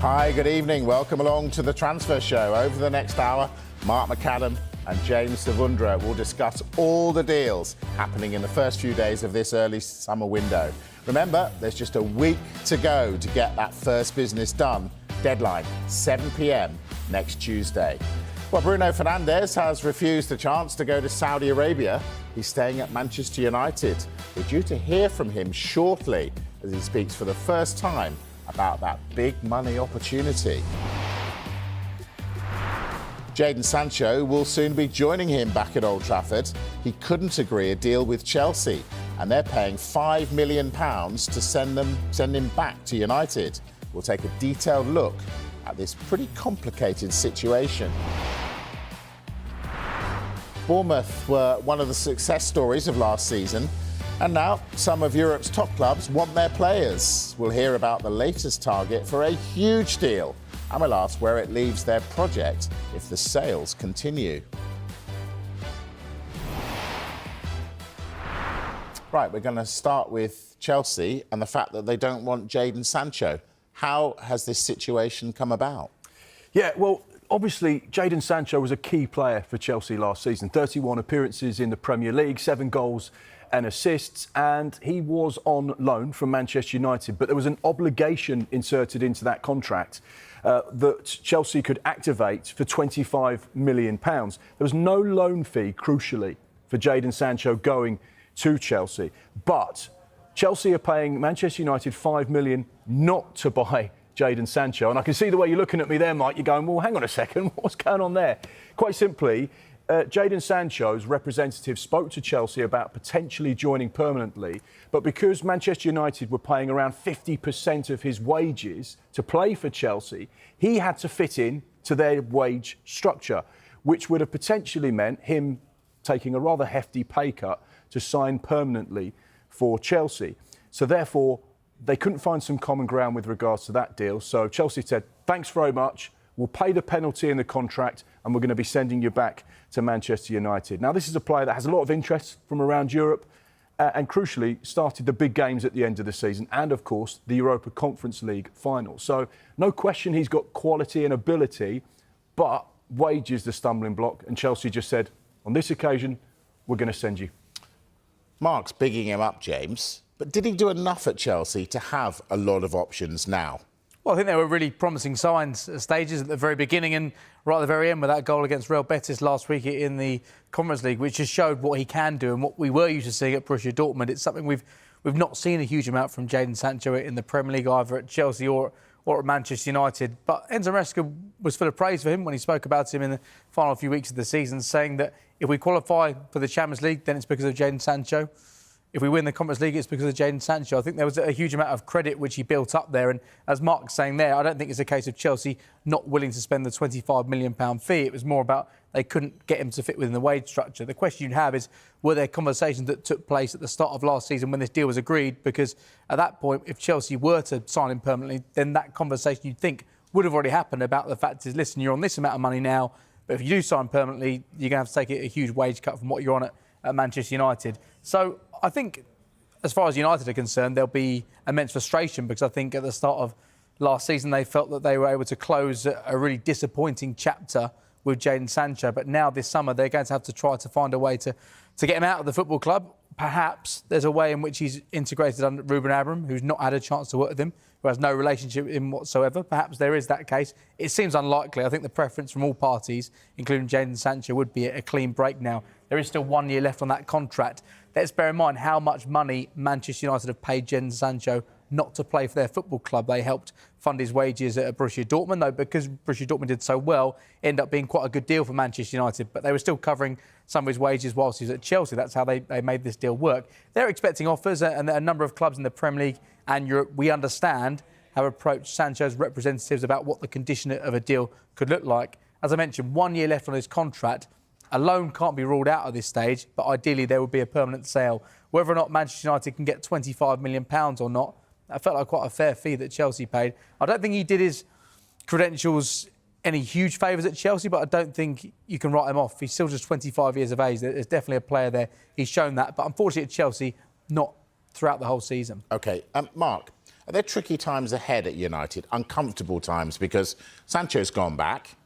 Hi, good evening. Welcome along to the Transfer Show. Over the next hour, Mark McAdam and James Savundra will discuss all the deals happening in the first few days of this early summer window. Remember, there's just a week to go to get that first business done. Deadline, 7 p.m. next Tuesday. Well, Bruno Fernandes has refused the chance to go to Saudi Arabia. He's staying at Manchester United. We're due to hear from him shortly as he speaks for the first time about that big money opportunity. Jadon Sancho will soon be joining him back at Old Trafford. He couldn't agree a deal with Chelsea, and they're paying £5 million to send him back to United. We'll take a detailed look at this pretty complicated situation. Bournemouth were one of the success stories of last season, and now some of Europe's top clubs want their players. We'll hear about the latest target for a huge deal, and we'll ask where it leaves their project if the sales continue. Right, we're going to start with Chelsea and the fact that they don't want Jadon Sancho. How has this situation come about? Yeah, well, obviously, Jadon Sancho was a key player for Chelsea last season. 31 appearances in the Premier League, 7 goals and assists, and he was on loan from Manchester United. But there was an obligation inserted into that contract that Chelsea could activate for £25 million. There was no loan fee, crucially, for Jadon Sancho going to Chelsea. But Chelsea are paying Manchester United £5 million not to buy Jadon Sancho. And I can see the way you're looking at me there, Mike. You're going, well, hang on a second, what's going on there? Quite simply, Jadon Sancho's representative spoke to Chelsea about potentially joining permanently, but because Manchester United were paying around 50% of his wages to play for Chelsea, he had to fit in to their wage structure, which would have potentially meant him taking a rather hefty pay cut to sign permanently for Chelsea. So therefore, they couldn't find some common ground with regards to that deal. So Chelsea said, thanks very much. We'll pay the penalty in the contract and we're going to be sending you back to Manchester United. Now, this is a player that has a lot of interest from around Europe and crucially started the big games at the end of the season and, of course, the Europa Conference League final. So no question he's got quality and ability, but wage is the stumbling block. And Chelsea just said, on this occasion, we're going to send you. Mark's bigging him up, James. But did he do enough at Chelsea to have a lot of options now? Well, I think there were really promising signs at stages at the very beginning and right at the very end with that goal against Real Betis last week in the Conference League, which just showed what he can do and what we were used to seeing at Borussia Dortmund. It's something we've not seen a huge amount from Jadon Sancho in the Premier League, either at Chelsea or at Manchester United. But Enzo Maresca was full of praise for him when he spoke about him in the final few weeks of the season, saying that if we qualify for the Champions League, then it's because of Jadon Sancho. If we win the Conference League, it's because of Jadon Sancho. I think there was a huge amount of credit which he built up there. And as Mark's saying there, I don't think it's a case of Chelsea not willing to spend the £25 million fee. It was more about they couldn't get him to fit within the wage structure. The question you'd have is, were there conversations that took place at the start of last season when this deal was agreed? Because at that point, if Chelsea were to sign him permanently, then that conversation you'd think would have already happened about the fact is, listen, you're on this amount of money now, but if you do sign permanently, you're going to have to take a huge wage cut from what you're on at Manchester United. So I think, as far as United are concerned, there'll be immense frustration because I think at the start of last season they felt that they were able to close a really disappointing chapter with Jadon Sancho. But now this summer they're going to have to try to find a way to get him out of the football club. Perhaps there's a way in which he's integrated under Ruben Amorim, who's not had a chance to work with him, who has no relationship with him whatsoever. Perhaps there is that case. It seems unlikely. I think the preference from all parties, including Jadon Sancho, would be a clean break now. There is still 1 year left on that contract. Let's bear in mind how much money Manchester United have paid Jadon Sancho not to play for their football club. They helped fund his wages at Borussia Dortmund, though, because Borussia Dortmund did so well, it ended up being quite a good deal for Manchester United. But they were still covering some of his wages whilst he was at Chelsea. That's how they made this deal work. They're expecting offers, and a number of clubs in the Premier League and Europe, we understand, have approached Sancho's representatives about what the condition of a deal could look like. As I mentioned, 1 year left on his contract. A loan can't be ruled out at this stage, but ideally there would be a permanent sale. Whether or not Manchester United can get £25 million or not, that felt like quite a fair fee that Chelsea paid. I don't think he did his credentials any huge favours at Chelsea, but I don't think you can write him off. He's still just 25 years of age. There's definitely a player there. He's shown that. But unfortunately at Chelsea, not throughout the whole season. OK. Mark, Are there tricky times ahead at United, uncomfortable times? Because Sancho's gone back,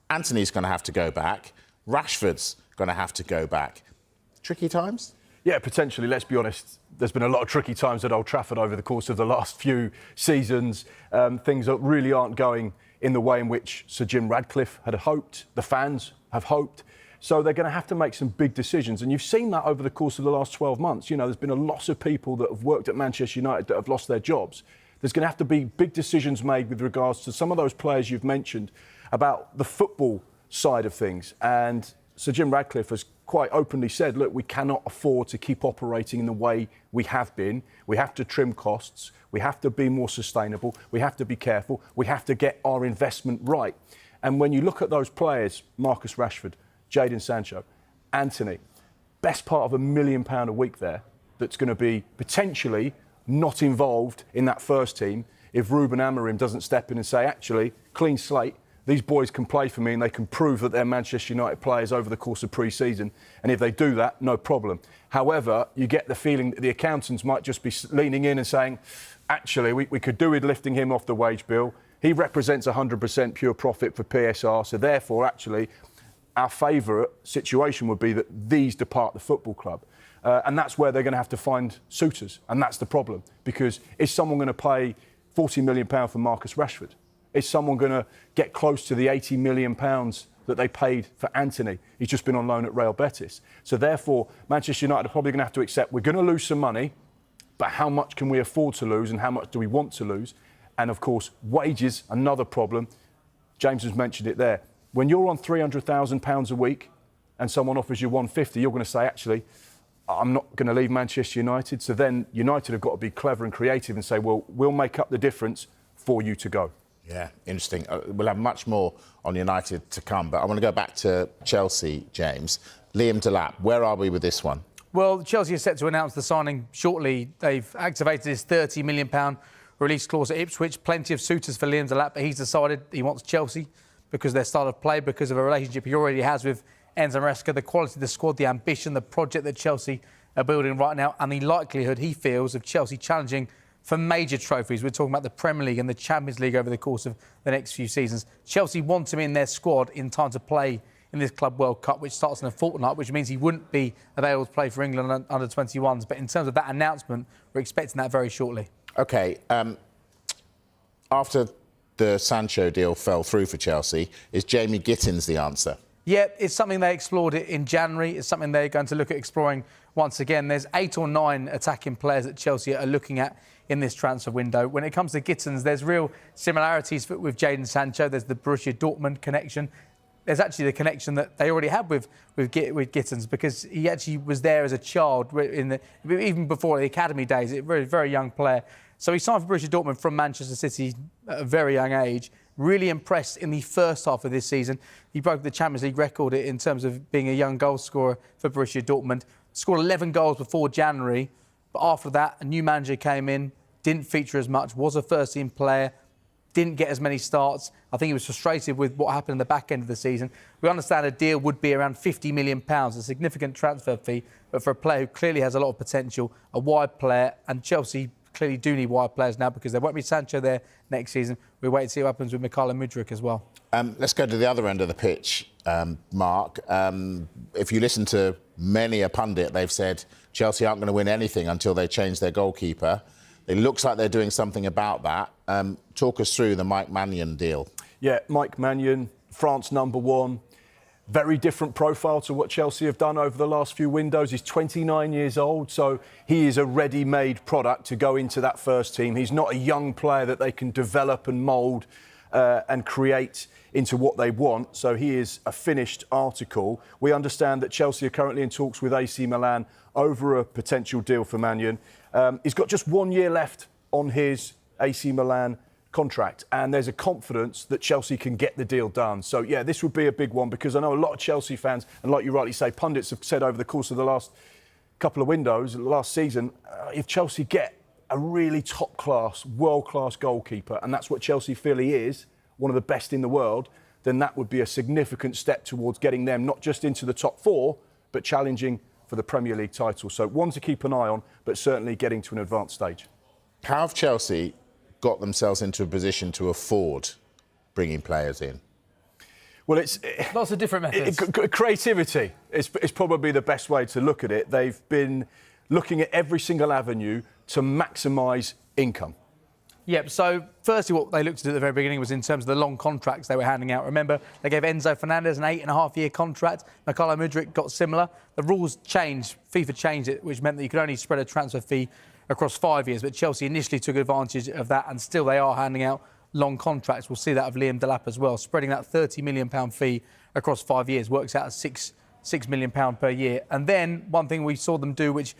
Anthony's going to have to go back, Rashford's going to have to go back. Tricky times? Yeah, potentially. Let's be honest. There's been a lot of tricky times at Old Trafford over the course of the last few seasons. Things that really aren't going in the way in which Sir Jim Ratcliffe had hoped, the fans have hoped. So they're going to have to make some big decisions. And you've seen that over the course of the last 12 months. You know, there's been a lot of people that have worked at Manchester United that have lost their jobs. There's going to have to be big decisions made with regards to some of those players you've mentioned about the football side of things. And Sir Jim Ratcliffe has quite openly said, look, we cannot afford to keep operating in the way we have been. We have to trim costs. We have to be more sustainable. We have to be careful. We have to get our investment right. And when you look at those players, Marcus Rashford, Jadon Sancho, Anthony, best part of £1 million a week there that's going to be potentially not involved in that first team if Ruben Amorim doesn't step in and say, actually, clean slate, these boys can play for me and they can prove that they're Manchester United players over the course of pre-season. And if they do that, no problem. However, you get the feeling that the accountants might just be leaning in and saying, actually, we could do with lifting him off the wage bill. He represents 100% pure profit for PSR. So therefore, actually, our favourite situation would be that these depart the football club. And that's where they're going to have to find suitors. And that's the problem. Because is someone going to pay £40 million for Marcus Rashford? Is someone going to get close to the £80 million that they paid for Anthony? He's just been on loan at Real Betis. So therefore, Manchester United are probably going to have to accept we're going to lose some money, but how much can we afford to lose and how much do we want to lose? And of course, wages, another problem. James has mentioned it there. When you're on £300,000 a week and someone offers you 150, you're going to say, actually, I'm not going to leave Manchester United. So then United have got to be clever and creative and say, well, we'll make up the difference for you to go. Yeah, interesting. We'll have much more on United to come, but I want to go back to Chelsea, James. Liam Dilap, where are we with this one? Well, Chelsea is set to announce the signing shortly. They've activated his £30 million release clause at Ipswich. Plenty of suitors for Liam Dilap, but he's decided he wants Chelsea because of their style of play, because of a relationship he already has with Enzo Maresca, the quality of the squad, the ambition, the project that Chelsea are building right now, and the likelihood he feels of Chelsea challenging for major trophies. We're talking about the Premier League and the Champions League over the course of the next few seasons. Chelsea want him in their squad in time to play in this Club World Cup, which starts in a fortnight, which means he wouldn't be available to play for England under 21s. But in terms of that announcement, we're expecting that very shortly. OK, after the Sancho deal fell through for Chelsea, is Jamie Gittens the answer? Yeah, it's something they explored in January. It's something they're going to look at exploring once again. There's 8 or 9 attacking players that Chelsea are looking at in this transfer window. When it comes to Gittens, there's real similarities with Jadon Sancho. There's the Borussia Dortmund connection. There's actually the connection that they already had with Gittens, because he actually was there as a child, even before the academy days, a very, very young player. So he signed for Borussia Dortmund from Manchester City at a very young age. Really impressed in the first half of this season. He broke the Champions League record in terms of being a young goal scorer for Borussia Dortmund. Scored 11 goals before January, but after that, a new manager came in, didn't feature as much, was a first-team player, didn't get as many starts. I think he was frustrated with what happened in the back end of the season. We understand a deal would be around £50 million, a significant transfer fee, but for a player who clearly has a lot of potential, a wide player, and Chelsea clearly do need wide players now because there won't be Sancho there next season. We wait to see what happens with Mykhailo Mudryk as well. Let's go to the other end of the pitch, Mark. If you listen to many a pundit, they've said Chelsea aren't going to win anything until they change their goalkeeper. It looks like they're doing something about that. Talk us through the Mike Manion deal. Yeah, Mike Manion, France #1. Very different profile to what Chelsea have done over the last few windows. He's 29 years old, so he is a ready-made product to go into that first team. He's not a young player that they can develop and mould and create into what they want. So he is a finished article. We understand that Chelsea are currently in talks with AC Milan over a potential deal for Maignan. He's got just 1 year left on his AC Milan contract, and there's a confidence that Chelsea can get the deal done. So, yeah, this would be a big one, because I know a lot of Chelsea fans, and like you rightly say, pundits have said over the course of the last couple of windows, last season, if Chelsea get a really top-class, world-class goalkeeper, and that's what Chelsea feel he is, one of the best in the world, then that would be a significant step towards getting them not just into the top 4, but challenging for the Premier League title. So one to keep an eye on, but certainly getting to an advanced stage. How have Chelsea got themselves into a position to afford bringing players in? Well, it's lots of different methods. Creativity is probably the best way to look at it. They've been looking at every single avenue to maximise income. Yep, so firstly what they looked at the very beginning was in terms of the long contracts they were handing out. Remember, they gave Enzo Fernandez an 8.5-year contract. Mykhailo Mudryk got similar. The rules changed, FIFA changed it, which meant that you could only spread a transfer fee across 5 years. But Chelsea initially took advantage of that, and still they are handing out long contracts. We'll see that of Liam Dilap as well. Spreading that £30 million fee across 5 years works out at £6 million per year. And then one thing we saw them do, which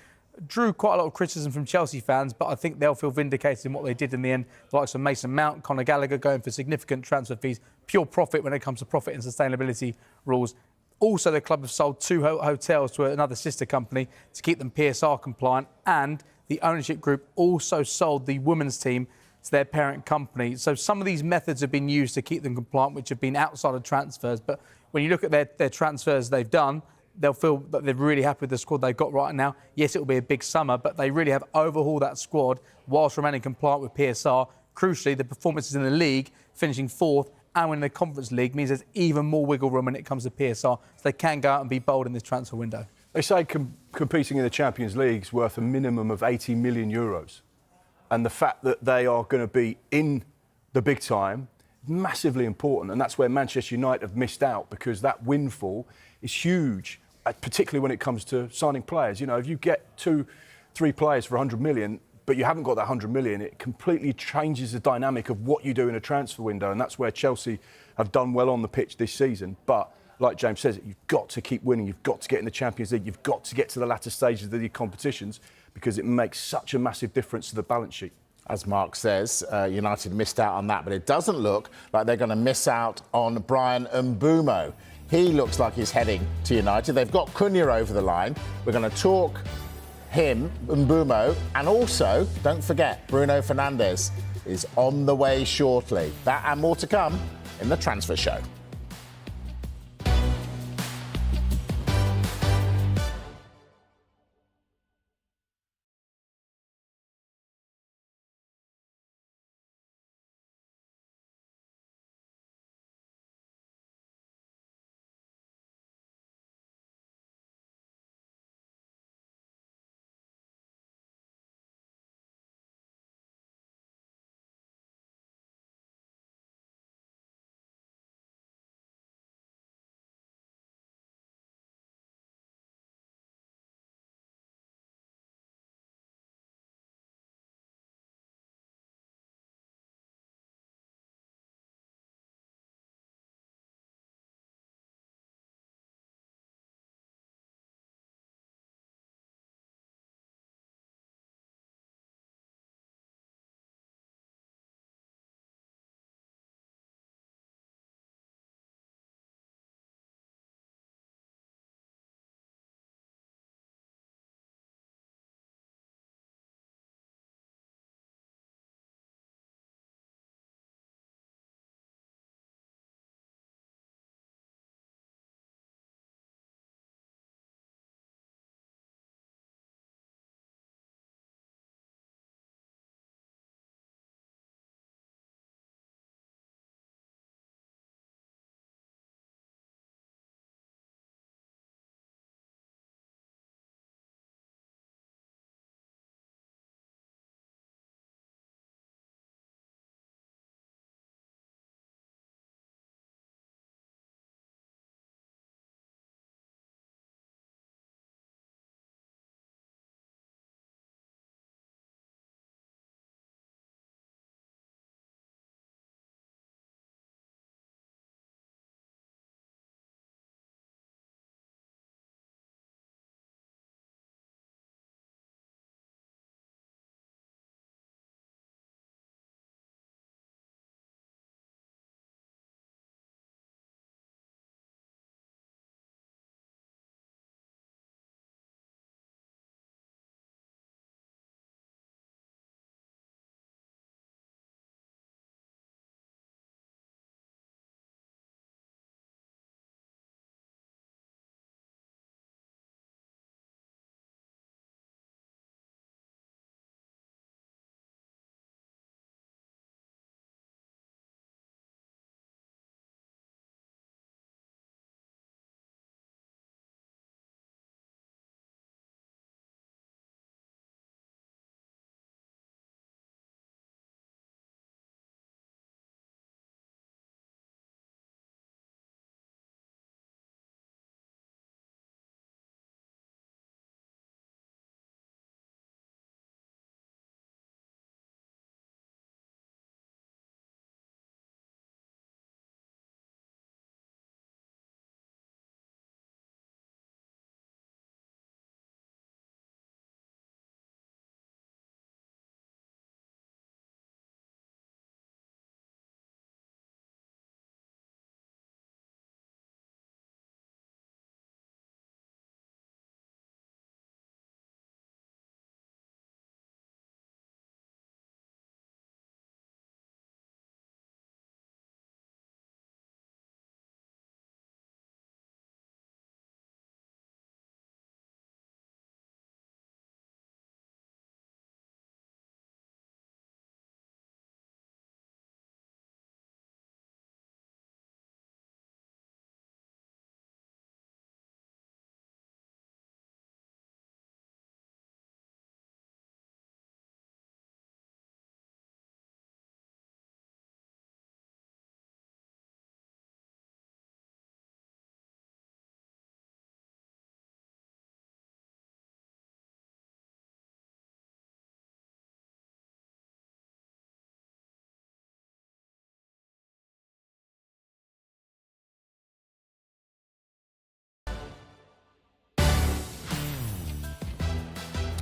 drew quite a lot of criticism from Chelsea fans, but I think they'll feel vindicated in what they did in the end. The likes of Mason Mount, Conor Gallagher going for significant transfer fees, pure profit when it comes to profit and sustainability rules. Also, the club have sold 2 hotels to another sister company to keep them PSR compliant, and the ownership group also sold the women's team to their parent company. So some of these methods have been used to keep them compliant, which have been outside of transfers. But when you look at their transfers they've done, they'll feel that they're really happy with the squad they've got right now. Yes, it will be a big summer, but they really have overhauled that squad whilst remaining compliant with PSR. Crucially, the performances in the league, finishing 4th and winning the Conference League, means there's even more wiggle room when it comes to PSR. So they can go out and be bold in this transfer window. They say competing in the Champions League is worth a minimum of 80 million euros. And the fact that they are going to be in the big time, massively important. And that's where Manchester United have missed out, because that windfall is huge, particularly when it comes to signing players. You know, if you get 2-3 players for 100 million, but you haven't got that 100 million, it completely changes the dynamic of what you do in a transfer window. And that's where Chelsea have done well on the pitch this season. But like James says, you've got to keep winning. You've got to get in the Champions League. You've got to get to the latter stages of the competitions, because it makes such a massive difference to the balance sheet. As Mark says, United missed out on that, but it doesn't look like they're going to miss out on Bryan Mbeumo. He looks like he's heading to United. They've got Cunha over the line. We're going to talk him, Mbeumo, and also, don't forget, Bruno Fernandes is on the way shortly. That and more to come in the Transfer Show.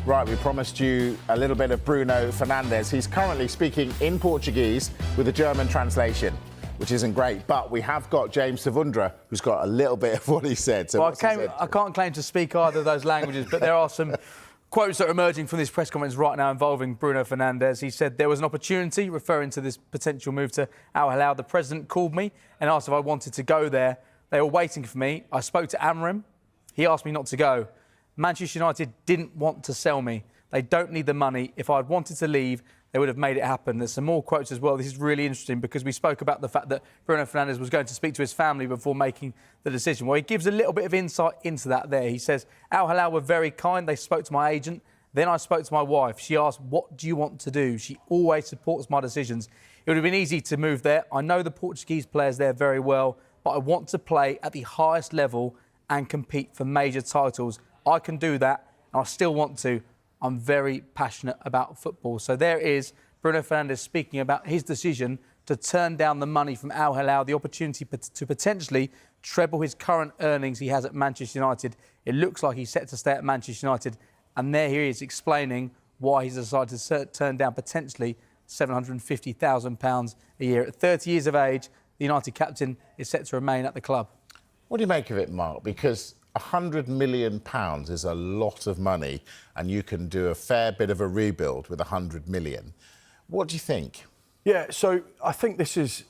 Right, we promised you a little bit of Bruno Fernandes. He's currently speaking in Portuguese with a German translation, which isn't great. But we have got James Savundra, who's got a little bit of what he said. So well, I can't claim to speak either of those languages, but there are some quotes that are emerging from this press conference right now involving Bruno Fernandes. He said there was an opportunity, referring to this potential move to Al-Hilal. The president called me and asked if I wanted to go there. They were waiting for me. I spoke to Amram. He asked me not to go. Manchester United didn't want to sell me. They don't need the money. If I'd wanted to leave, they would have made it happen. There's some more quotes as well. This is really interesting because we spoke about the fact that Bruno Fernandes was going to speak to his family before making the decision. Well, he gives a little bit of insight into that there. He says, Al-Hilal were very kind. They spoke to my agent. Then I spoke to my wife. She asked, what do you want to do? She always supports my decisions. It would have been easy to move there. I know the Portuguese players there very well, but I want to play at the highest level and compete for major titles. I can do that, and I still want to. I'm very passionate about football. So there is Bruno Fernandes speaking about his decision to turn down the money from Al-Hilal, the opportunity to potentially treble his current earnings he has at Manchester United. It looks like he's set to stay at Manchester United, and there he is explaining why he's decided to turn down potentially £750,000 a year. At 30 years of age, the United captain is set to remain at the club. What do you make of it, Mark? Because £100 million is a lot of money, and you can do a fair bit of a rebuild with £100 million. What do you think? Yeah, so I think this is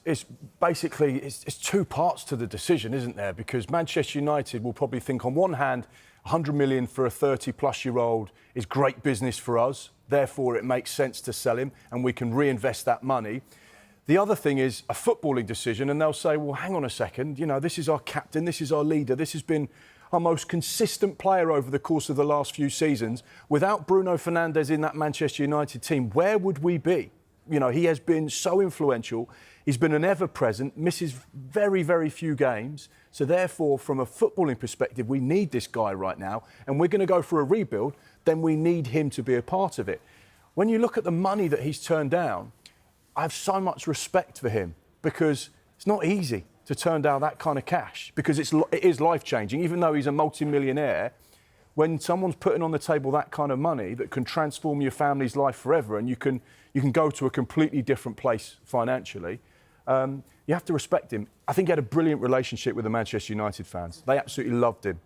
basically two parts to the decision, isn't there? Because Manchester United will probably think, on one hand, £100 million for a 30-plus-year-old is great business for us. Therefore, it makes sense to sell him, and we can reinvest that money. The other thing is a footballing decision, and they'll say, well, hang on a second, you know, this is our captain, this is our leader, this has been our most consistent player over the course of the last few seasons. Without Bruno Fernandes in that Manchester United team, where would we be? You know, he has been so influential. He's been an ever-present, misses very, very few games. So therefore, from a footballing perspective, we need this guy right now, and we're going to go for a rebuild, then we need him to be a part of it. When you look at the money that he's turned down, I have so much respect for him, because it's not easy to turn down that kind of cash, because it is life-changing. Even though he's a multi-millionaire, when someone's putting on the table that kind of money that can transform your family's life forever, and you can go to a completely different place financially, you have to respect him. I think he had a brilliant relationship with the Manchester United fans. They absolutely loved him.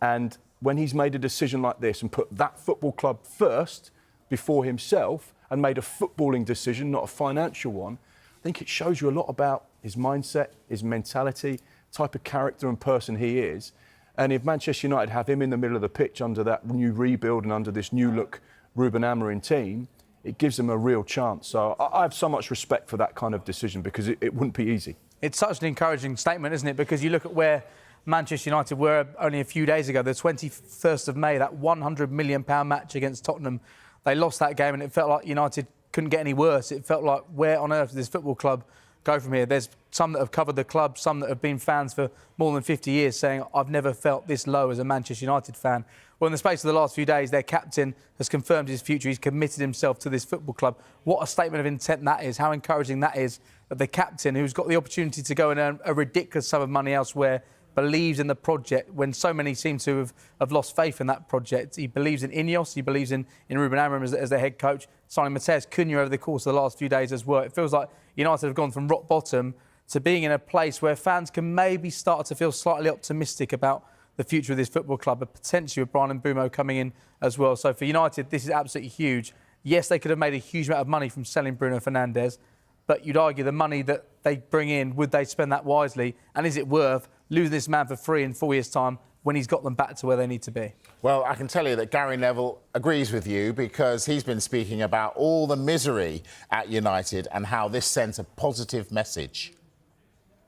And when he's made a decision like this and put that football club first before himself and made a footballing decision, not a financial one, I think it shows you a lot about his mindset, his mentality, type of character and person he is. And if Manchester United have him in the middle of the pitch under that new rebuild and under this new look Ruben Amorim team, it gives them a real chance. So I have so much respect for that kind of decision, because it wouldn't be easy. It's such an encouraging statement, isn't it? Because you look at where Manchester United were only a few days ago, the 21st of May, that £100 million match against Tottenham. They lost that game, and it felt like United couldn't get any worse. It felt like, where on earth does this football club go from here? There's some that have covered the club, some that have been fans for more than 50 years, saying, I've never felt this low as a Manchester United fan. Well, in the space of the last few days, their captain has confirmed his future. He's committed himself to this football club. What a statement of intent that is, how encouraging that is, that the captain, who's got the opportunity to go and earn a ridiculous sum of money elsewhere, believes in the project when so many seem to have lost faith in that project. He believes in Ineos, he believes in Ruben Amorim as their head coach, signing Mateus Cunha over the course of the last few days as well. It feels like United have gone from rock bottom to being in a place where fans can maybe start to feel slightly optimistic about the future of this football club, but potentially with Bryan Mbeumo coming in as well. So for United, this is absolutely huge. Yes, they could have made a huge amount of money from selling Bruno Fernandes, but you'd argue the money that they bring in, would they spend that wisely? And is it worth losing this man for free in 4 years' time when he's got them back to where they need to be? Well, I can tell you that Gary Neville agrees with you, because he's been speaking about all the misery at United and how this sends a positive message.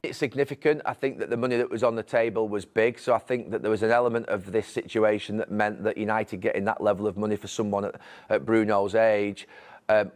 It's significant. I think that the money that was on the table was big, so I think that there was an element of this situation that meant that United getting that level of money for someone at Bruno's age,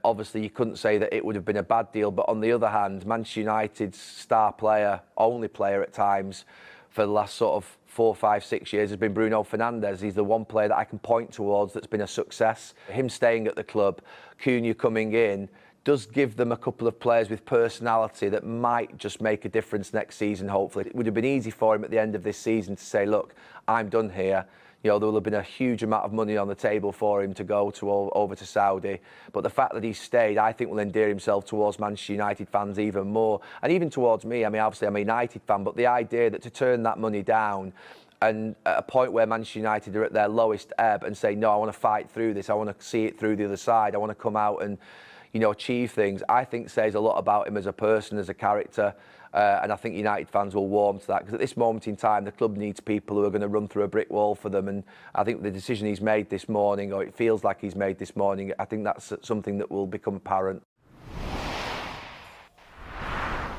obviously you couldn't say that it would have been a bad deal, but on the other hand, Manchester United's star player, only player at times, for the last sort of 4, 5, 6 years has been Bruno Fernandes. He's the one player that I can point towards that's been a success. Him staying at the club, Cunha coming in, does give them a couple of players with personality that might just make a difference next season, hopefully. It would have been easy for him at the end of this season to say, look, I'm done here. You know, there will have been a huge amount of money on the table for him to go over to Saudi. But the fact that he's stayed, I think, will endear himself towards Manchester United fans even more. And even towards me. I mean, obviously, I'm a United fan, but the idea that to turn that money down and at a point where Manchester United are at their lowest ebb and say, no, I want to fight through this. I want to see it through the other side. I want to come out and, you know, achieve things, I think says a lot about him as a person, as a character. And I think United fans will warm to that, because at this moment in time, the club needs people who are going to run through a brick wall for them. And I think the decision he's made this morning, or it feels like he's made this morning, I think that's something that will become apparent.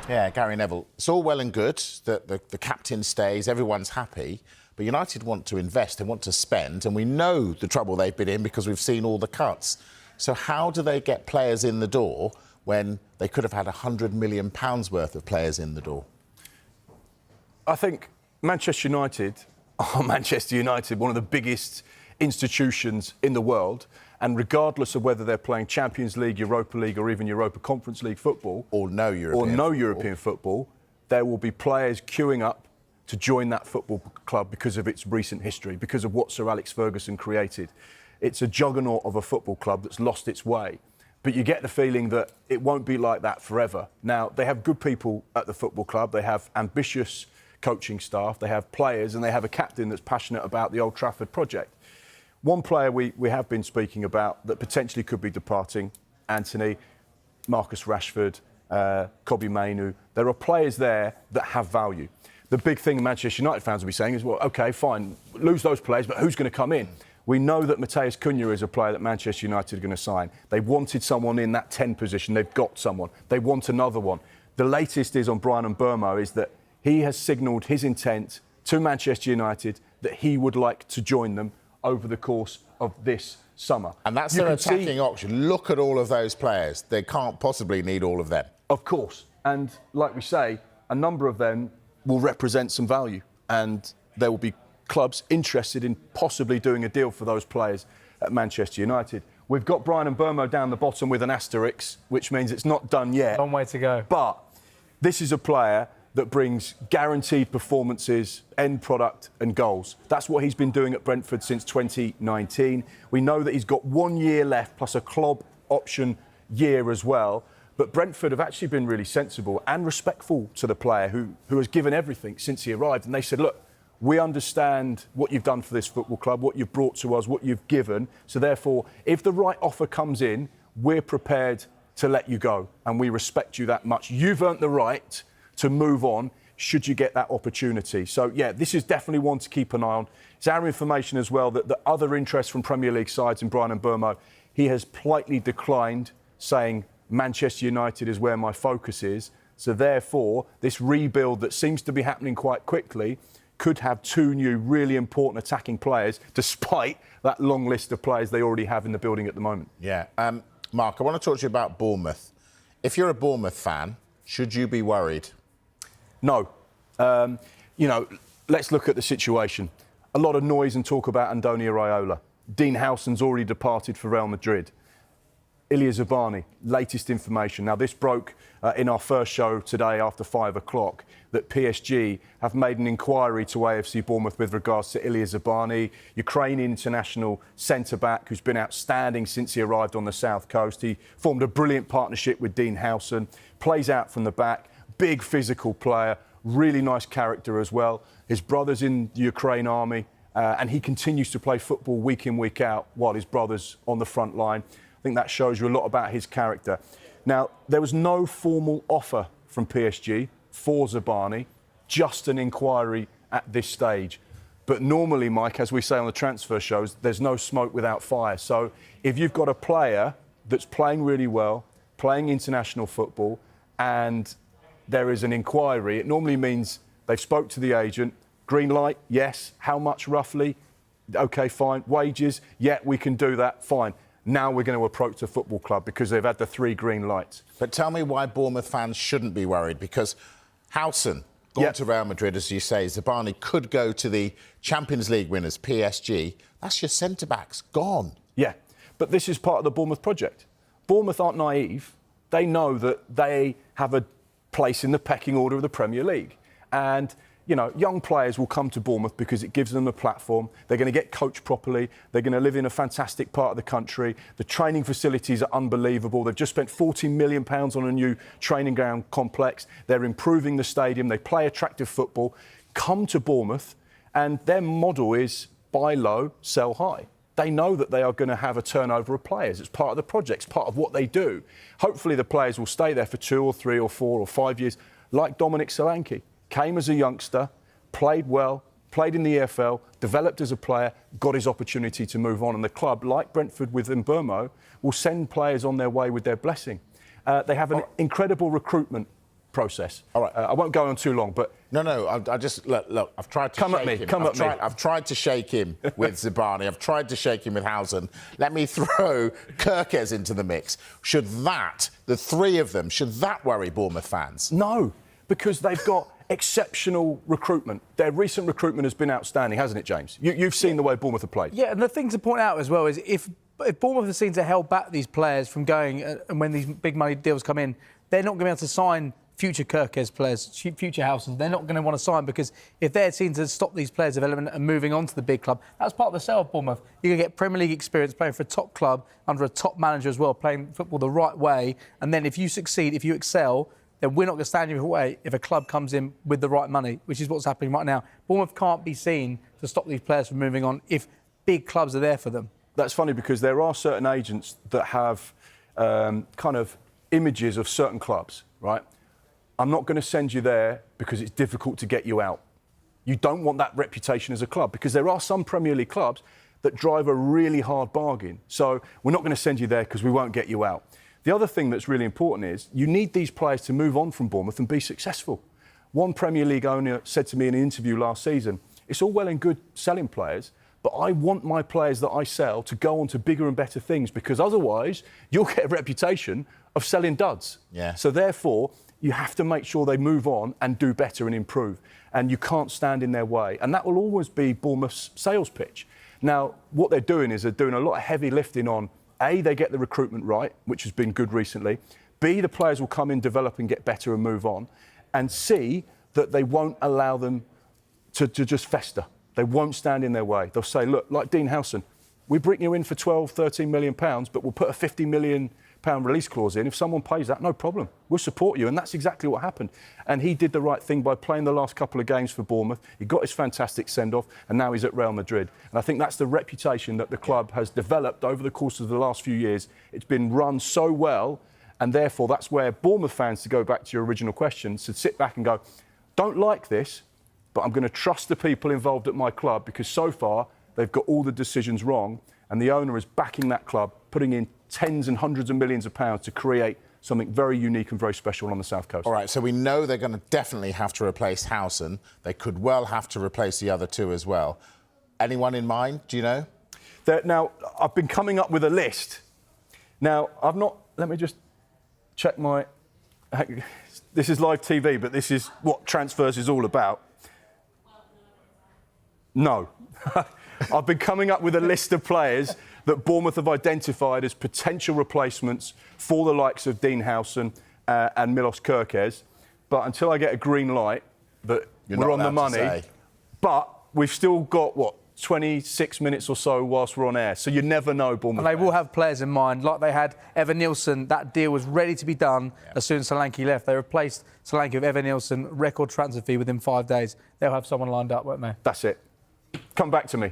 Yeah, Gary Neville, it's all well and good that the captain stays, everyone's happy, but United want to invest, they want to spend, and we know the trouble they've been in because we've seen all the cuts. So how do they get players in the door when they could have had £100 million worth of players in the door? I think Manchester United are Manchester United, one of the biggest institutions in the world, and regardless of whether they're playing Champions League, Europa League or even Europa Conference League football, or no European football, there will be players queuing up to join that football club because of its recent history, because of what Sir Alex Ferguson created. It's a juggernaut of a football club that's lost its way. But you get the feeling that it won't be like that forever. Now, they have good people at the football club. They have ambitious coaching staff. They have players, and they have a captain that's passionate about the Old Trafford project. One player we have been speaking about that potentially could be departing, Anthony, Marcus Rashford, Kobbie Mainoo. There are players there that have value. The big thing Manchester United fans will be saying is, well, OK, fine, lose those players, but who's going to come in? We know that Matheus Cunha is a player that Manchester United are going to sign. They wanted someone in that 10 position. They've got someone. They want another one. The latest is on Bryan Mbeumo, is that he has signalled his intent to Manchester United that he would like to join them over the course of this summer. And that's their attacking option. Look at all of those players. They can't possibly need all of them. Of course. And like we say, a number of them will represent some value, and there will be clubs interested in possibly doing a deal for those players at Manchester United. We've got Bryan Mbeumo down the bottom with an asterisk, which means it's not done yet. Long way to go. But this is a player that brings guaranteed performances, end product and goals. That's what he's been doing at Brentford since 2019. We know that he's got 1 year left plus a club option year as well. But Brentford have actually been really sensible and respectful to the player who has given everything since he arrived. And they said, look, we understand what you've done for this football club, what you've brought to us, what you've given. So therefore, if the right offer comes in, we're prepared to let you go. And we respect you that much. You've earned the right to move on should you get that opportunity. So, yeah, this is definitely one to keep an eye on. It's our information as well that the other interest from Premier League sides in Bryan Mbeumo, he has politely declined, saying Manchester United is where my focus is. So therefore, this rebuild that seems to be happening quite quickly could have two new really important attacking players, despite that long list of players they already have in the building at the moment. Yeah. Mark, I want to talk to you about Bournemouth. If you're a Bournemouth fan, should you be worried? No. You know, let's look at the situation. A lot of noise and talk about Andoni Iraola. Dean Howson's already departed for Real Madrid. Ilia Zabani, latest information. Now, this broke in our first show today after 5 o'clock, that PSG have made an inquiry to AFC Bournemouth with regards to Ilia Zabani, Ukrainian international centre-back who's been outstanding since he arrived on the south coast. He formed a brilliant partnership with Dean Howson, plays out from the back, big physical player, really nice character as well. His brother's in the Ukraine army, and he continues to play football week in, week out while his brother's on the front line. I think that shows you a lot about his character. Now, there was no formal offer from PSG for Zabani, just an inquiry at this stage. But normally, Mike, as we say on the transfer shows, there's no smoke without fire. So if you've got a player that's playing really well, playing international football, and there is an inquiry, it normally means they've spoke to the agent, green light, yes, how much roughly? OK, fine. Wages, yeah, we can do that, fine. Now we're going to approach the football club because they've had the 3 green lights. But tell me why Bournemouth fans shouldn't be worried, because Howson gone to Real Madrid, as you say. Zabani could go to the Champions League winners, PSG. That's your centre-backs gone. Yeah, but this is part of the Bournemouth project. Bournemouth aren't naive. They know that they have a place in the pecking order of the Premier League. And you know, young players will come to Bournemouth because it gives them a platform. They're going to get coached properly. They're going to live in a fantastic part of the country. The training facilities are unbelievable. They've just spent £40 million on a new training ground complex. They're improving the stadium. They play attractive football. Come to Bournemouth, and their model is buy low, sell high. They know that they are going to have a turnover of players. It's part of the project. It's part of what they do. Hopefully the players will stay there for 2 or 3 or 4 or 5 years, like Dominic Solanke. Came as a youngster, played well, played in the EFL, developed as a player, got his opportunity to move on. And the club, like Brentford with Mbeumo, will send players on their way with their blessing. They have an incredible recruitment process. All right. I won't go on too long, but... No, I just... Look, I've tried to shake him. I've tried to shake him with Zabani. I've tried to shake him with Housen. Let me throw Kirkes into the mix. Should that, the three of them, should that worry Bournemouth fans? No, because they've got exceptional recruitment. Their recent recruitment has been outstanding, hasn't it, James? You've seen the way Bournemouth have played. Yeah, and the thing to point out as well is if Bournemouth have seen to hold back these players from going, and when these big money deals come in, they're not going to be able to sign future Kirkes players, future Houses. They're not going to want to sign because if they're seen to stop these players' development and moving on to the big club, that's part of the sale of Bournemouth. You're going to get Premier League experience playing for a top club under a top manager as well, playing football the right way. And then if you succeed, if you excel, then we're not going to stand you away if a club comes in with the right money, which is what's happening right now. Bournemouth can't be seen to stop these players from moving on if big clubs are there for them. That's funny because there are certain agents that have kind of images of certain clubs, right? I'm not going to send you there because it's difficult to get you out. You don't want that reputation as a club because there are some Premier League clubs that drive a really hard bargain. So we're not going to send you there because we won't get you out. The other thing that's really important is you need these players to move on from Bournemouth and be successful. One Premier League owner said to me in an interview last season, it's all well and good selling players, but I want my players that I sell to go on to bigger and better things because otherwise you'll get a reputation of selling duds. Yeah. So therefore, you have to make sure they move on and do better and improve. And you can't stand in their way. And that will always be Bournemouth's sales pitch. Now, what they're doing is they're doing a lot of heavy lifting on, A, they get the recruitment right, which has been good recently. B, the players will come in, develop and get better and move on. And C, that they won't allow them to just fester. They won't stand in their way. They'll say, look, like Dean Howson, we bring you in for 12, 13 million pounds, but we'll put a 50 million pound release clause in. If someone pays that, no problem. We'll support you. And that's exactly what happened. And he did the right thing by playing the last couple of games for Bournemouth. He got his fantastic send-off and now he's at Real Madrid. And I think that's the reputation that the club has developed over the course of the last few years. It's been run so well and therefore that's where Bournemouth fans, to go back to your original question, should sit back and go, don't like this, but I'm going to trust the people involved at my club because so far they've got all the decisions wrong and the owner is backing that club, putting in tens and hundreds of millions of pounds to create something very unique and very special on the South Coast. All right, so we know they're going to definitely have to replace Howson. They could well have to replace the other two as well. Anyone in mind, do you know? Now, I've been coming up with a list. Now, I've not... Let me just check my... This is live TV, but this is what Transfers is all about. No. I've been coming up with a list of players that Bournemouth have identified as potential replacements for the likes of Dean Howson and Milos Kirkes. But until I get a green light that we're on the money, but we've still got, what, 26 minutes or so whilst we're on air. So you never know, Bournemouth. And they will have players in mind, like they had Evan Nielsen. That deal was ready to be done as soon as Solanke left. They replaced Solanke with Evan Nielsen, record transfer fee within 5 days. They'll have someone lined up, won't they? That's it. Come back to me.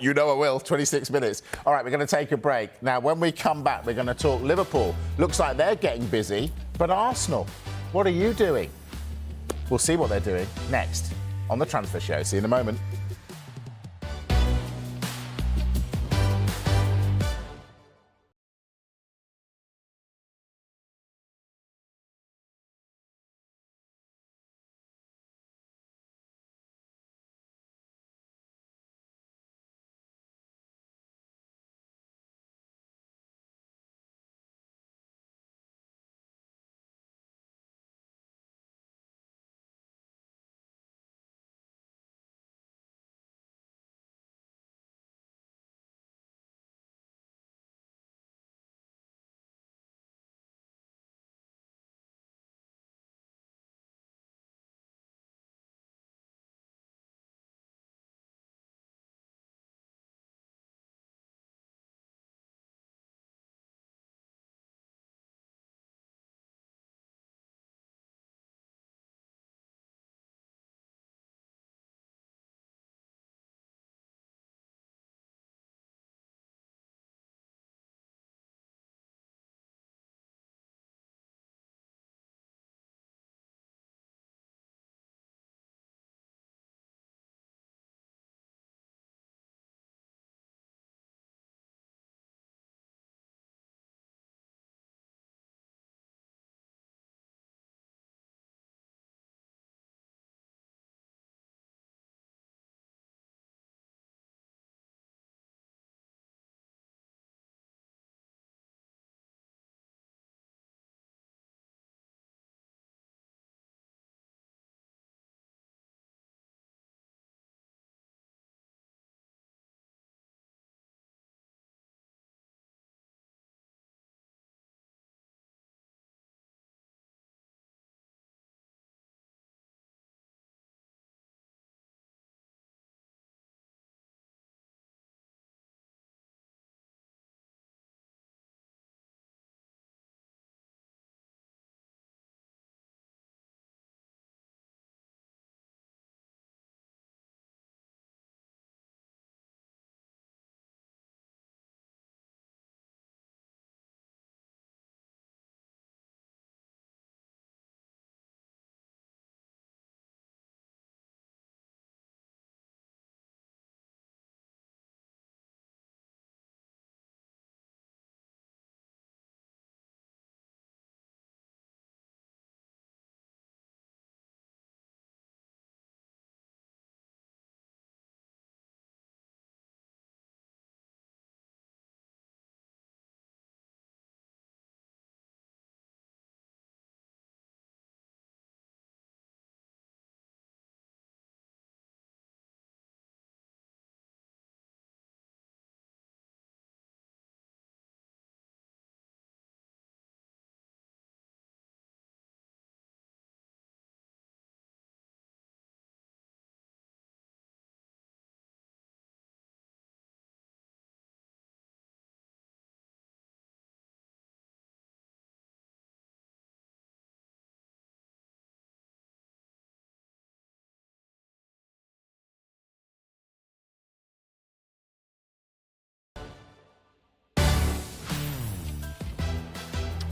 You know I will. 26 minutes. All right, we're going to take a break. Now, when we come back, we're going to talk Liverpool. Looks like they're getting busy. But Arsenal, what are you doing? We'll see what they're doing next on The Transfer Show. See you in a moment.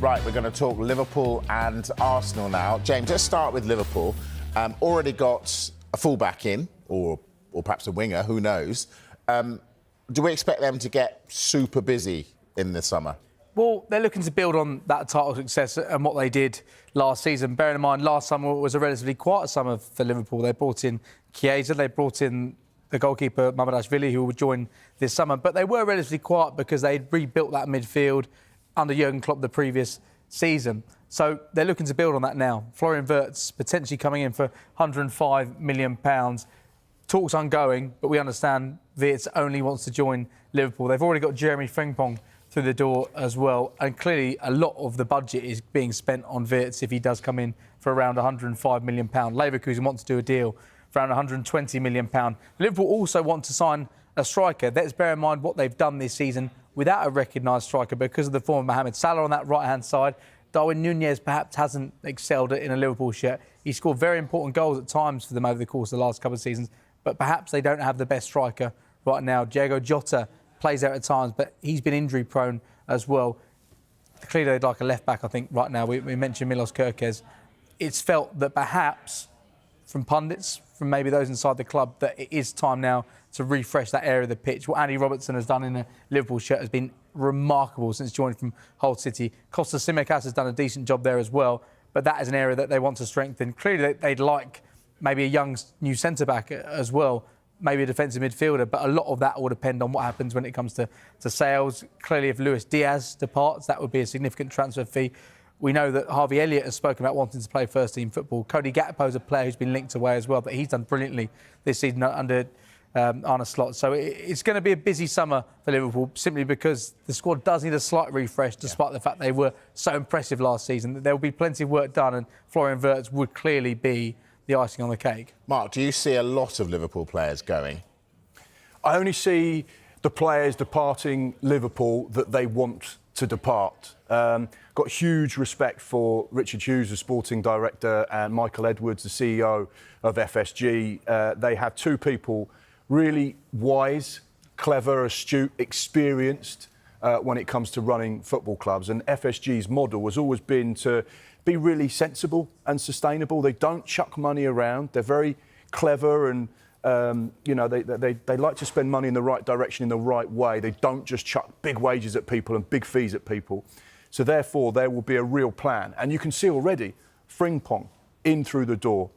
Right, we're going to talk Liverpool and Arsenal now. James, let's start with Liverpool. Already got a fullback in, or perhaps a winger, who knows. Do we expect them to get super busy in the summer? Well, they're looking to build on that title success and what they did last season. Bearing in mind, last summer was a relatively quiet summer for Liverpool. They brought in Chiesa, they brought in the goalkeeper Mamardashvili, who would join this summer. But they were relatively quiet because they'd rebuilt that midfield under Jurgen Klopp the previous season. So they're looking to build on that now. Florian Wirtz potentially coming in for £105 million. Talks ongoing, but we understand Wirtz only wants to join Liverpool. They've already got Jeremy Frimpong through the door as well, and clearly a lot of the budget is being spent on Wirtz if he does come in for around £105 million. Leverkusen want to do a deal for around £120 million. Liverpool also want to sign a striker. Let's bear in mind what they've done this season without a recognised striker because of the form of Mohamed Salah on that right-hand side. Darwin Núñez perhaps hasn't excelled in a Liverpool shirt. He scored very important goals at times for them over the course of the last couple of seasons, but perhaps they don't have the best striker right now. Diego Jota plays out at times, but he's been injury-prone as well. Clearly, they'd like a left-back, I think, right now. We mentioned Milos Kerkez. It's felt that perhaps, from pundits, from maybe those inside the club, that it is time now to refresh that area of the pitch. What Andy Robertson has done in a Liverpool shirt has been remarkable since joining from Hull City. Kostas Tsimikas has done a decent job there as well, but that is an area that they want to strengthen. Clearly, they'd like maybe a young new centre-back as well, maybe a defensive midfielder, but a lot of that will depend on what happens when it comes to sales. Clearly, if Luis Diaz departs, that would be a significant transfer fee. We know that Harvey Elliott has spoken about wanting to play first-team football. Cody Gakpo is a player who's been linked away as well, but he's done brilliantly this season under Arne Slot. So it's going to be a busy summer for Liverpool, simply because the squad does need a slight refresh, despite the fact they were so impressive last season. There will be plenty of work done, and Florian Wirtz would clearly be the icing on the cake. Mark, do you see a lot of Liverpool players going? I only see the players departing Liverpool that they want to depart. Got huge respect for Richard Hughes, the sporting director, and Michael Edwards, the CEO of FSG. They have two people really wise, clever, astute, experienced when it comes to running football clubs. And FSG's model has always been to be really sensible and sustainable. They don't chuck money around. They're very clever and, they like to spend money in the right direction, in the right way. They don't just chuck big wages at people and big fees at people. So therefore, there will be a real plan. And you can see already Frimpong in through the door,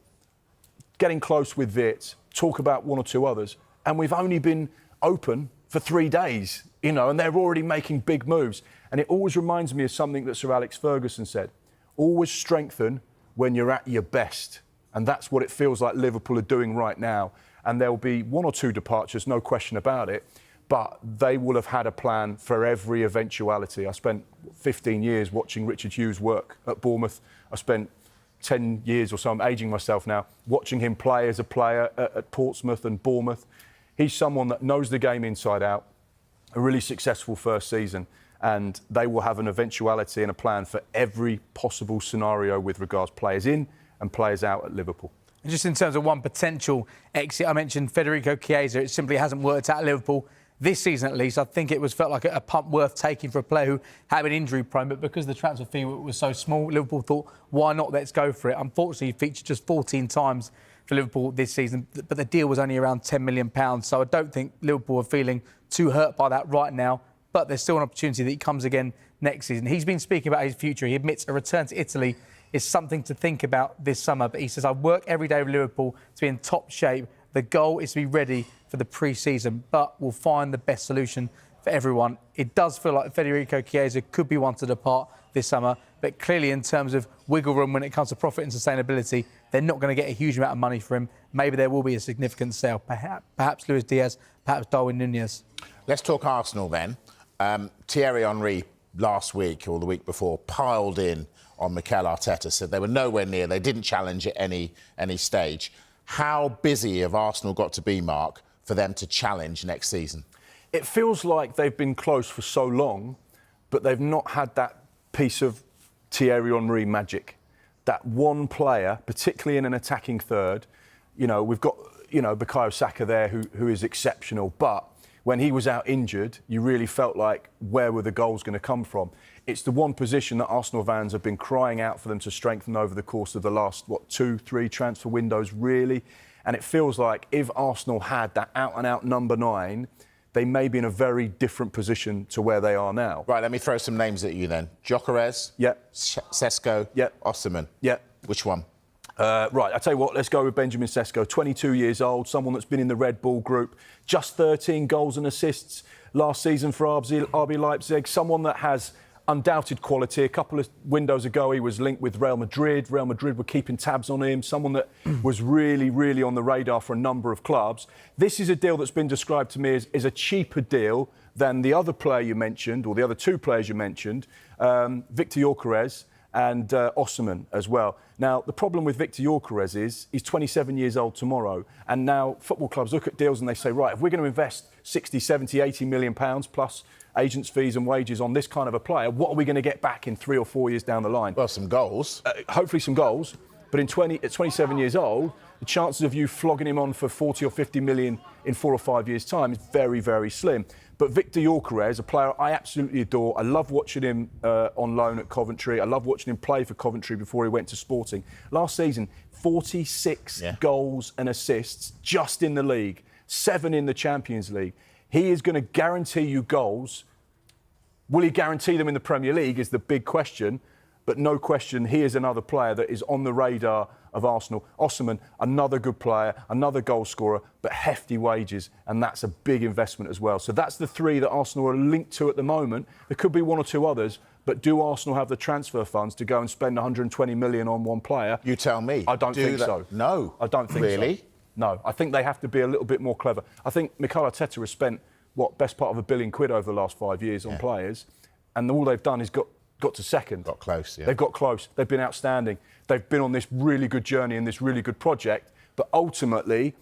getting close with Wirtz, talk about one or two others. And we've only been open for 3 days, and they're already making big moves. And it always reminds me of something that Sir Alex Ferguson said. Always strengthen when you're at your best. And that's what it feels like Liverpool are doing right now. And there'll be one or two departures, no question about it. But they will have had a plan for every eventuality. I spent 15 years watching Richard Hughes work at Bournemouth. I spent 10 years or so, I'm ageing myself now, watching him play as a player at Portsmouth and Bournemouth. He's someone that knows the game inside out, a really successful first season. And they will have an eventuality and a plan for every possible scenario with regards players in and players out at Liverpool. And just in terms of one potential exit, I mentioned Federico Chiesa. It simply hasn't worked out at Liverpool this season, at least. I think it felt like a punt worth taking for a player who had been injury prone, but because the transfer fee was so small, Liverpool thought, why not? Let's go for it. Unfortunately, he featured just 14 times for Liverpool this season, but the deal was only around £10 million. So I don't think Liverpool are feeling too hurt by that right now. But there's still an opportunity that he comes again next season. He's been speaking about his future. He admits a return to Italy is something to think about this summer. But he says, I work every day with Liverpool to be in top shape. The goal is to be ready for the pre-season, but we'll find the best solution for everyone. It does feel like Federico Chiesa could be one to depart this summer, but clearly in terms of wiggle room when it comes to profit and sustainability, they're not going to get a huge amount of money for him. Maybe there will be a significant sale. Perhaps Luis Diaz, perhaps Darwin Núñez. Let's talk Arsenal then. Thierry Henry last week or the week before piled in on Mikel Arteta, said they were nowhere near, they didn't challenge at any stage. How busy have Arsenal got to be, Mark, for them to challenge next season? It feels like they've been close for so long, but they've not had that piece of Thierry Henry magic. That one player, particularly in an attacking third, we've got, Bukayo Saka there who is exceptional, but when he was out injured, you really felt like, where were the goals going to come from? It's the one position that Arsenal fans have been crying out for them to strengthen over the course of the last, 2-3 transfer windows, really. And it feels like if Arsenal had that out-and-out number 9, they may be in a very different position to where they are now. Right, let me throw some names at you then. Gyökeres. Yep. Sesko. Yep. Osimhen. Yep. Which one? Right, I'll tell you what, let's go with Benjamin Sesko, 22 years old, someone that's been in the Red Bull group, just 13 goals and assists last season for RB Leipzig, someone that has undoubted quality. A couple of windows ago, he was linked with Real Madrid. Real Madrid were keeping tabs on him, someone that was really, really on the radar for a number of clubs. This is a deal that's been described to me as a cheaper deal than the other player you mentioned, or the other two players you mentioned, Victor Gyökeres and Osimhen as well. Now, the problem with Victor Gyökeres is he's 27 years old tomorrow, and now football clubs look at deals and they say, right, if we're going to invest 60, 70, 80 million pounds plus agents' fees and wages on this kind of a player, what are we going to get back in 3 or 4 years down the line? Well, some goals. Hopefully some goals, but at 27 years old, the chances of you flogging him on for 40 or 50 million in 4 or 5 years' time is very, very slim. But Victor Gyökeres, a player I absolutely adore. I love watching him on loan at Coventry. I love watching him play for Coventry before he went to Sporting. Last season, 46 goals and assists just in the league, 7 in the Champions League. He is going to guarantee you goals. Will he guarantee them in the Premier League is the big question. But no question, he is another player that is on the radar of Arsenal. Osimhen, another good player, another goal scorer, but hefty wages, and that's a big investment as well. So that's the 3 that Arsenal are linked to at the moment. There could be 1 or 2 others, but do Arsenal have the transfer funds to go and spend 120 million on one player? You tell me. I don't think so. No. I don't think so. Really? No. I think they have to be a little bit more clever. I think Mikel Arteta has spent, best part of £1 billion over the last 5 years on players, and all they've done is got to second. Got close, yeah. They've got close. They've been outstanding. They've been on this really good journey and this really good project. But ultimately,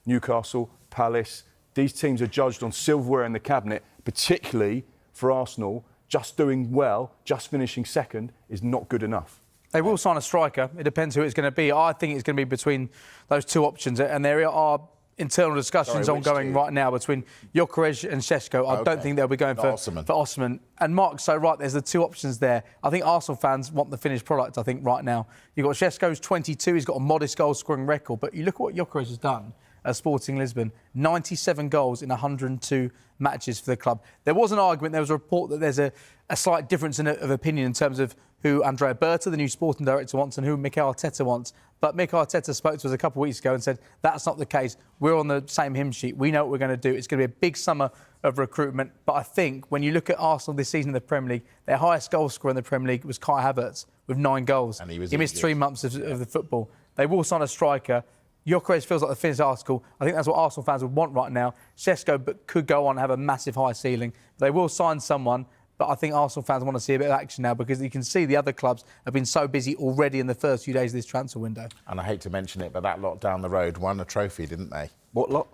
Newcastle, Palace, these teams are judged on silverware in the cabinet, particularly for Arsenal. Just doing well, just finishing second is not good enough. They will sign a striker. It depends who it's going to be. I think it's going to be between those 2 options. And there are internal discussions ongoing right now between Gyökeres and Sesko. I don't think they'll be going for Osimhen. And Mark's so right, there's the 2 options there. I think Arsenal fans want the finished product, I think, right now. You've got Sesko's 22, he's got a modest goal-scoring record, but you look at what Gyökeres has done at Sporting Lisbon, 97 goals in 102 matches for the club. There was an argument, there was a report that there's a slight difference of opinion in terms of who Andrea Berta, the new sporting director, wants and who Mikel Arteta wants. But Mikel Arteta spoke to us a couple of weeks ago and said, that's not the case. We're on the same hymn sheet. We know what we're going to do. It's going to be a big summer of recruitment. But I think when you look at Arsenal this season in the Premier League, their highest goal scorer in the Premier League was Kai Havertz with 9 goals. And he missed 3 months of the football. They will sign a striker. Gyökeres feels like the finished article. I think that's what Arsenal fans would want right now. Sesko could go on and have a massive high ceiling. They will sign someone. But I think Arsenal fans want to see a bit of action now because you can see the other clubs have been so busy already in the first few days of this transfer window. And I hate to mention it, but that lot down the road won a trophy, didn't they? What lot?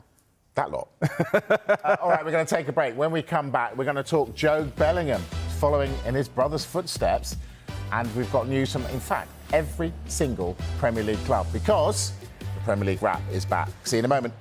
That lot. All right, we're going to take a break. When we come back, we're going to talk Joe Bellingham following in his brother's footsteps. And we've got news from, in fact, every single Premier League club because the Premier League wrap is back. See you in a moment.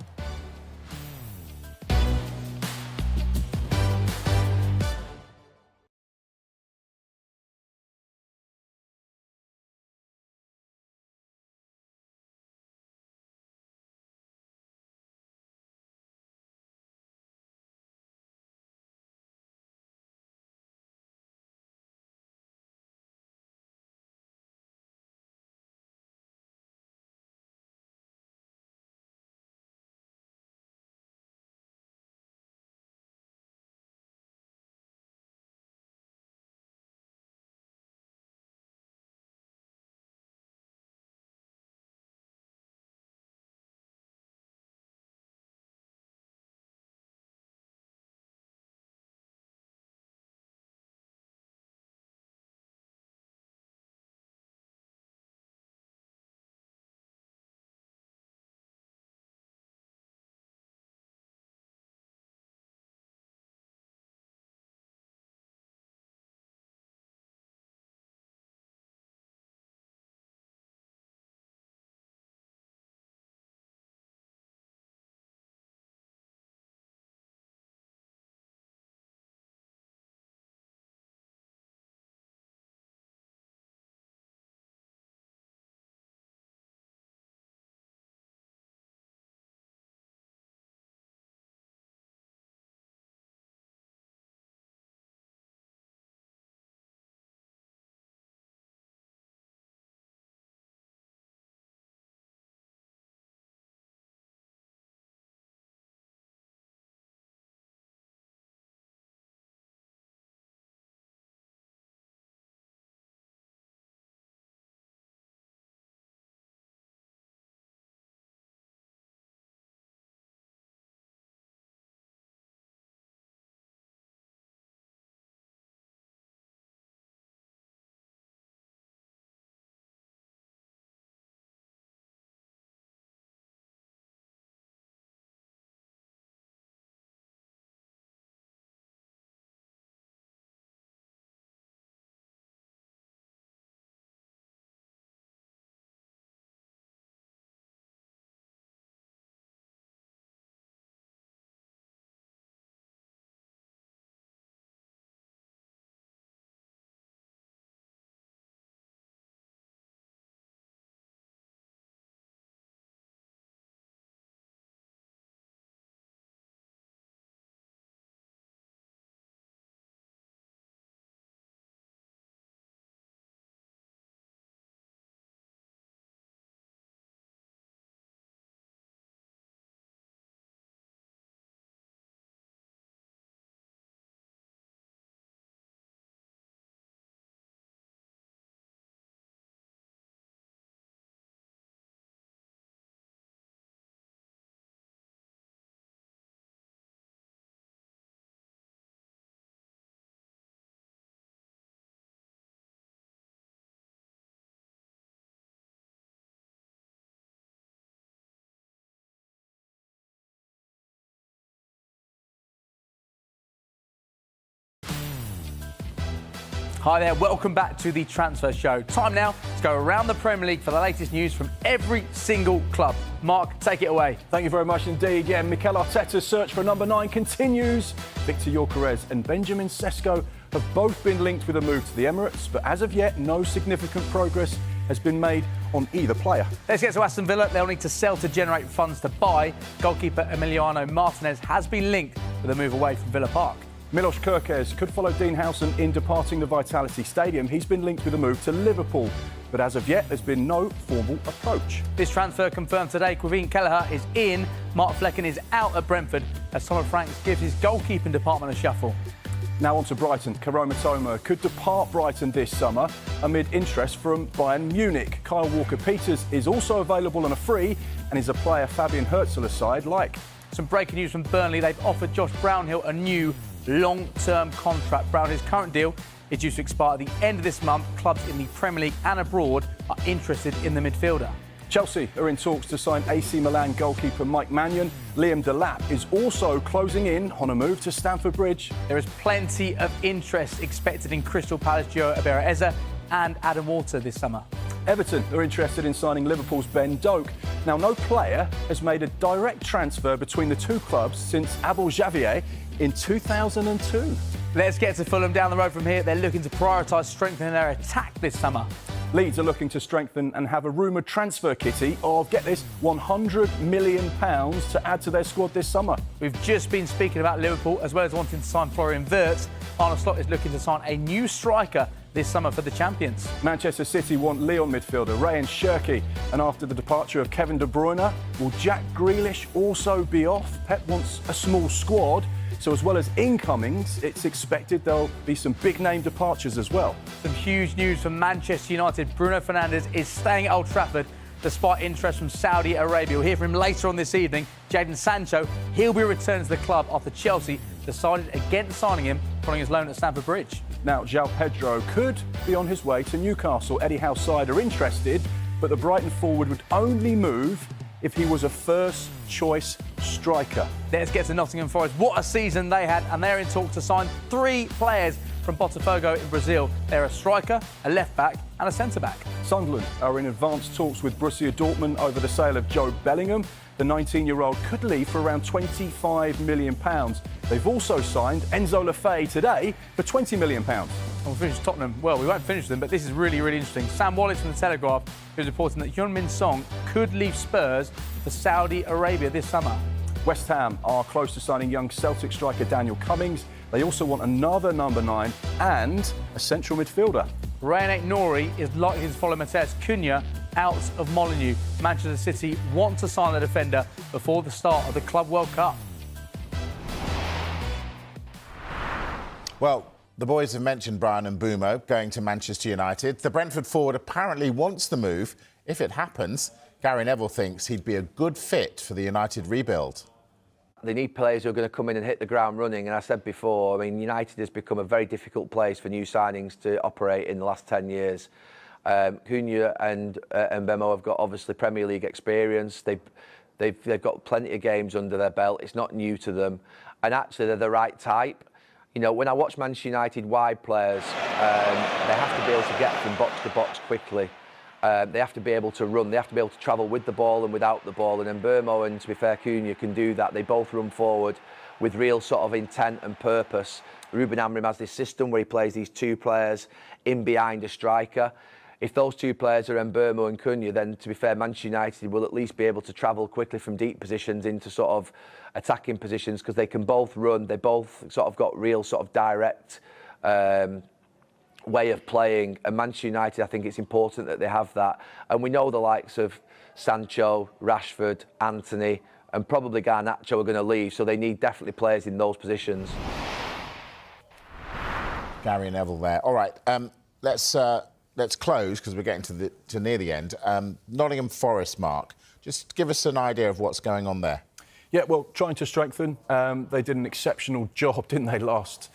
Hi there, welcome back to the Transfer Show. Time now to go around the Premier League for the latest news from every single club. Mark, take it away. Thank you very much indeed. Yeah, Mikel Arteta's search for number 9 continues. Victor Gyökeres and Benjamin Sesko have both been linked with a move to the Emirates, but as of yet, no significant progress has been made on either player. Let's get to Aston Villa. They'll need to sell to generate funds to buy. Goalkeeper Emiliano Martinez has been linked with a move away from Villa Park. Milos Kerkez could follow Dean Howson in departing the Vitality Stadium. He's been linked with a move to Liverpool, but as of yet, there's been no formal approach. This transfer confirmed today. Quevin Kelleher is in. Mark Flecken is out at Brentford as Thomas Franks gives his goalkeeping department a shuffle. Now on to Brighton. Karoma Toma could depart Brighton this summer amid interest from Bayern Munich. Kyle Walker-Peters is also available on a free and is a player Fabian Herzl's side like. Some breaking news from Burnley. They've offered Josh Brownhill a new long-term contract. Brownhill's current deal is due to expire at the end of this month. Clubs in the Premier League and abroad are interested in the midfielder. Chelsea are in talks to sign AC Milan goalkeeper Mike Manion. Liam Dilap is also closing in on a move to Stamford Bridge. There is plenty of interest expected in Crystal Palace duo Abera Eza and Adam Walter this summer. Everton are interested in signing Liverpool's Ben Doak. Now, no player has made a direct transfer between the two clubs since Abel Xavier in 2002. Let's get to Fulham. Down the road from here, they're looking to prioritise strengthening their attack this summer. Leeds are looking to strengthen and have a rumoured transfer kitty of, get this, £100 million to add to their squad this summer. We've just been speaking about Liverpool, as well as wanting to sign Florian Wirtz. Arne Slot is looking to sign a new striker this summer for the champions. Manchester City want Lyon midfielder Ryan Cherki, and after the departure of Kevin De Bruyne, will Jack Grealish also be off? Pep wants a small squad, so as well as incomings, it's expected there'll be some big-name departures as well. Some huge news from Manchester United. Bruno Fernandes is staying at Old Trafford despite interest from Saudi Arabia. We'll hear from him later on this evening. Jadon Sancho, he'll be returned to the club after Chelsea decided against signing him following his loan at Stamford Bridge. Now, João Pedro could be on his way to Newcastle. Eddie Howe's side are interested, but the Brighton forward would only move if he was a first-choice striker. Let's get to Nottingham Forest. What a season they had, and they're in talks to sign 3 players from Botafogo in Brazil. They're a striker, a left-back and a centre-back. Sunderland are in advanced talks with Borussia Dortmund over the sale of Joe Bellingham. The 19-year-old could leave for around £25 million. They've also signed Enzo Lefebvre today for £20 million. And we'll finish Tottenham. Well, we won't finish them, but this is really, really interesting. Sam Wallace from The Telegraph is reporting that Heung-min Son could leave Spurs for Saudi Arabia this summer. West Ham are close to signing young Celtic striker Daniel Cummings. They also want another number 9 and a central midfielder. Rayan Aït-Nouri is likely to follow Matheus Cunha out of Molineux. Manchester City want to sign the defender before the start of the Club World Cup. Well, the boys have mentioned Bryan Mbeumo going to Manchester United. The Brentford forward apparently wants the move. If it happens, Gary Neville thinks he'd be a good fit for the United rebuild. They need players who are going to come in and hit the ground running. And I said before, I mean, United has become a very difficult place for new signings to operate in the last 10 years. Cunha and Mbeumo have got obviously Premier League experience. They've got plenty of games under their belt. It's not new to them. And actually, they're the right type. You know, when I watch Manchester United wide players, they have to be able to get from box to box quickly. They have to be able to run. They have to be able to travel with the ball and without the ball. And Mbeumo and, to be fair, Cunha can do that. They both run forward with real sort of intent and purpose. Ruben Amorim has this system where he plays these 2 players in behind a striker. If those 2 players are Mbeumo and Cunha, then, to be fair, Manchester United will at least be able to travel quickly from deep positions into sort of attacking positions because they can both run. They both sort of got real sort of direct way of playing. And Manchester United, I think it's important that they have that. And we know the likes of Sancho, Rashford, Anthony and probably Garnacho are going to leave. So they need definitely players in those positions. Gary Neville there. All right, let's close because we're getting to near the end. Nottingham Forest, Mark, just give us an idea of what's going on there. Yeah, well, trying to strengthen. They did an exceptional job, didn't they, last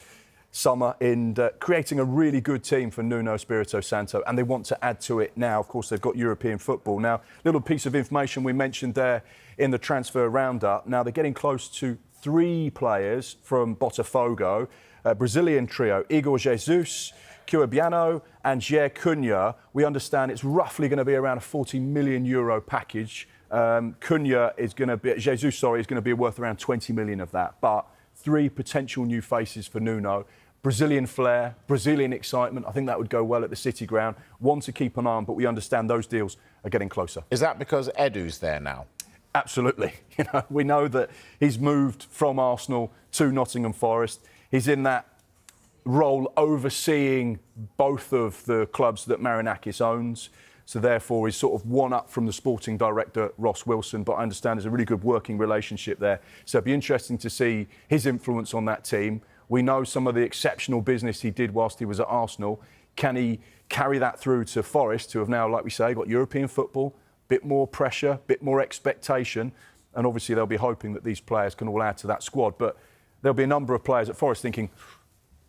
summer in creating a really good team for Nuno Espirito Santo, and they want to add to it now. Of course, they've got European football. Now, little piece of information we mentioned there in the transfer roundup. Now, they're getting close to 3 players from Botafogo, Brazilian trio Igor Jesus, Cuebiano and Jair Cunha, we understand it's roughly going to be around a €40 million package. Cunha is going to be, Jesus, sorry, is going to be worth around 20 million of that. But 3 potential new faces for Nuno. Brazilian flair, Brazilian excitement. I think that would go well at the City ground. One to keep an eye on, but we understand those deals are getting closer. Is that because Edu's there now? Absolutely. We know that he's moved from Arsenal to Nottingham Forest. He's in that role overseeing both of the clubs that Marinakis owns. So therefore, he's sort of one up from the sporting director, Ross Wilson. But I understand there's a really good working relationship there. So it'd be interesting to see his influence on that team. We know some of the exceptional business he did whilst he was at Arsenal. Can he carry that through to Forest, who have now, like we say, got European football, bit more pressure, bit more expectation, and obviously they'll be hoping that these players can all add to that squad. But there'll be a number of players at Forest thinking,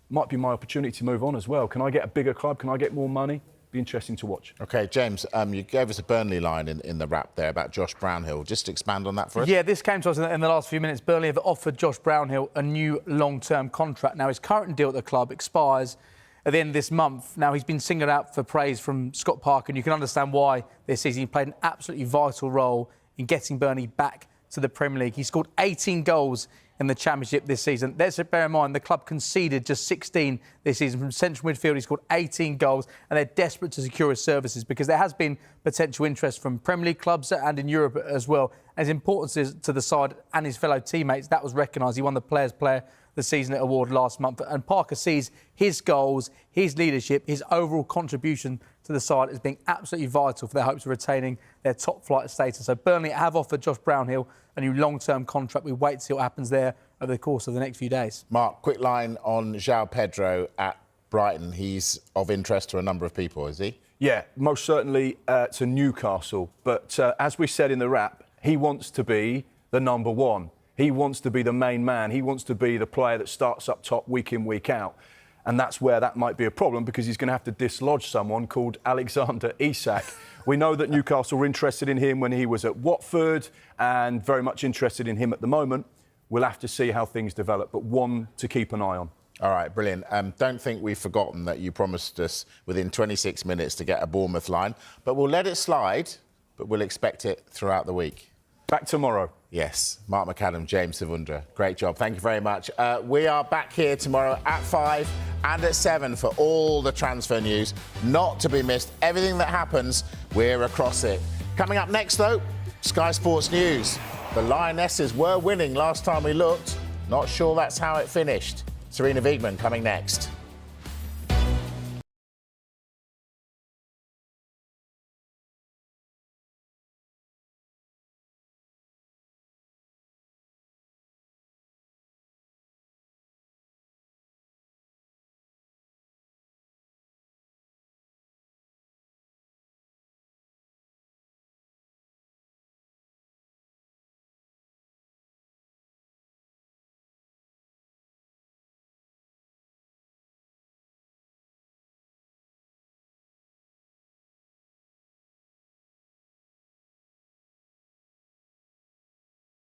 might be my opportunity to move on as well. Can I get a bigger club? Can I get more money? Be interesting to watch. OK, James, you gave us a Burnley line in the wrap there about Josh Brownhill. Just expand on that for us. Yeah, this came to us in the last few minutes. Burnley have offered Josh Brownhill a new long-term contract. Now, his current deal at the club expires at the end of this month. Now, he's been singled out for praise from Scott Parker, and you can understand why this season. He played an absolutely vital role in getting Burnley back to the Premier League. He scored 18 goals in the Championship this season. Let's bear in mind the club conceded just 16 this season. From central midfield, he scored 18 goals, and they're desperate to secure his services because there has been potential interest from Premier League clubs and in Europe as well. And his importance to the side and his fellow teammates, that was recognised. He won the Players' Player of the Season award last month. And Parker sees his goals, his leadership, his overall contribution to the side as being absolutely vital for their hopes of retaining their top flight status. So Burnley have offered Josh Brownhill a new long-term contract. We wait to see what happens there over the course of the next few days. Mark, quick line on João Pedro at Brighton. He's of interest to a number of people, is he? Yeah, most certainly to Newcastle. But as we said in the wrap, he wants to be the number one. He wants to be the main man. He wants to be the player that starts up top week in, week out. And that's where that might be a problem because he's going to have to dislodge someone called Alexander Isak. We know that Newcastle were interested in him when he was at Watford and very much interested in him at the moment. We'll have to see how things develop, but one to keep an eye on. All right, brilliant. Don't think we've forgotten that you promised us within 26 minutes to get a Bournemouth line, but we'll let it slide, but we'll expect it throughout the week. Back tomorrow. Yes, Mark McAdam, James Savundra. Great job. Thank you very much. We are back here tomorrow at 5 and at 7 for all the transfer news. Not to be missed. Everything that happens, we're across it. Coming up next, though, Sky Sports News. The Lionesses were winning last time we looked. Not sure that's how it finished. Serena Wiegmann coming next.